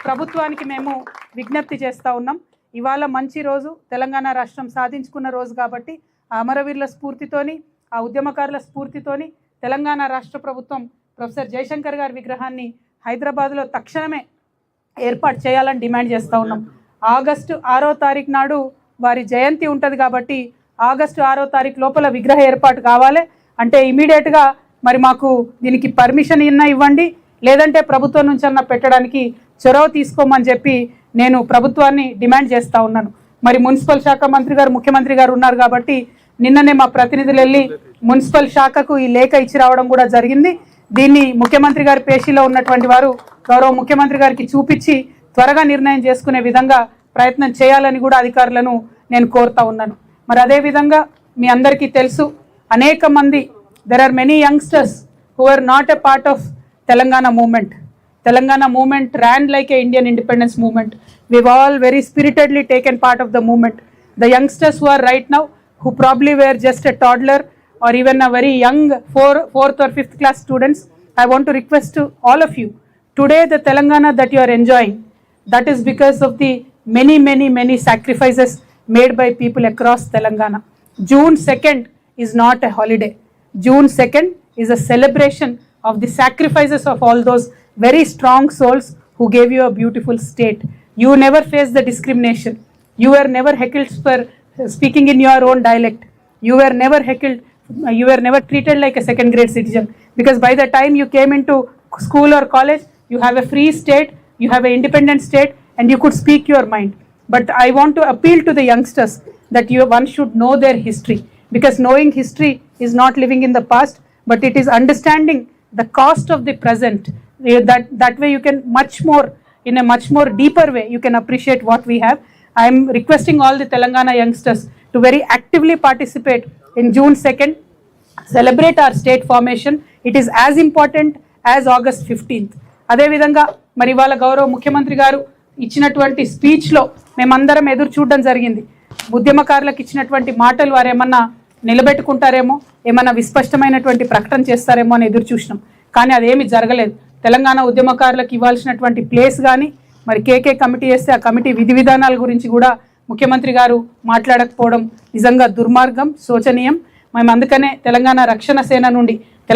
ప్రభుత్వానికి మేము విజ్ఞప్తి చేస్తూ ఉన్నాం. ఇవాళ మంచి రోజు, తెలంగాణ రాష్ట్రం సాధించుకున్న రోజు కాబట్టి ఆ అమరవీరుల స్ఫూర్తితోని, ఆ ఉద్యమకారుల స్ఫూర్తితోని తెలంగాణ రాష్ట్ర ప్రభుత్వం ప్రొఫెసర్ జయశంకర్ గారి విగ్రహాన్ని హైదరాబాద్లో తక్షణమే ఏర్పాటు చేయాలని డిమాండ్ చేస్తూ ఉన్నాం. ఆగస్టు 6వ తారీఖు నాడు వారి జయంతి ఉంటుంది కాబట్టి ఆగస్టు 6వ తారీఖు లోపల విగ్రహ ఏర్పాటు కావాలి. అంటే ఇమీడియట్గా మరి మాకు దీనికి పర్మిషన్ ఇవ్వండి, లేదంటే ప్రభుత్వం నుంచి అన్న పెట్టడానికి చొరవ తీసుకోమని చెప్పి నేను ప్రభుత్వాన్ని డిమాండ్ చేస్తూ ఉన్నాను. మరి మున్సిపల్ శాఖ మంత్రి గారు, ముఖ్యమంత్రి గారు ఉన్నారు కాబట్టి నిన్ననే మా ప్రతినిధులు వెళ్ళి మున్సిపల్ శాఖకు ఈ లేఖ ఇచ్చి రావడం కూడా జరిగింది. దీన్ని ముఖ్యమంత్రి గారి పేషీలో ఉన్నటువంటి వారు గౌరవ ముఖ్యమంత్రి గారికి చూపించి త్వరగా నిర్ణయం చేసుకునే విధంగా ప్రయత్నం చేయాలని కూడా అధికారులను నేను కోరుతా ఉన్నాను. మరి అదేవిధంగా మీ అందరికీ తెలుసు, అనేక మంది there are many youngsters who are not a part of Telangana movement. Telangana movement ran like a Indian independence movement. We've all very spiritedly taken part of the movement. The youngsters who are right now, who probably were just a toddler or even a very young 4th or 5th class students, I want to request to all of you, today the Telangana that you are enjoying, that is because of the many sacrifices made by people across Telangana. June 2nd is not a holiday. June 2nd is a celebration of the sacrifices of all those very strong souls who gave you a beautiful state. You never faced the discrimination. You were never heckled for speaking in your own dialect. You were never heckled. You were never treated like a second grade citizen, because by the time you came into school or college, you have a free state, you have an independent state, and you could speak your mind. But I want to appeal to the youngsters that one should know their history, because knowing history is not living in the past, but it is understanding the cost of the present. That way you can in a much more deeper way, you can appreciate what we have. I am requesting all the Telangana youngsters to very actively participate in June 2nd, celebrate our state formation. It is as important as August 15th. అదే విధంగా మరి వాళ్ళ గౌరవ ముఖ్యమంత్రి గారు ఇచ్చినటువంటి స్పీచ్లో మేమందరం ఎదురు చూడడం జరిగింది. ఉద్యమకారులకు ఇచ్చినటువంటి మాటలు వారు ఏమన్నా నిలబెట్టుకుంటారేమో, ఏమన్నా విస్పష్టమైనటువంటి ప్రకటన చేస్తారేమో అని ఎదురు చూసినాం. కానీ అదేమి జరగలేదు. తెలంగాణ ఉద్యమకారులకు ఇవ్వాల్సినటువంటి ప్లేస్ కానీ, మరి కేకే కమిటీ వేస్తే ఆ కమిటీ విధి విధానాల గురించి కూడా ముఖ్యమంత్రి గారు మాట్లాడకపోవడం నిజంగా దుర్మార్గం, శోచనీయం. మేము అందుకనే తెలంగాణ రక్షణ సేన నుండి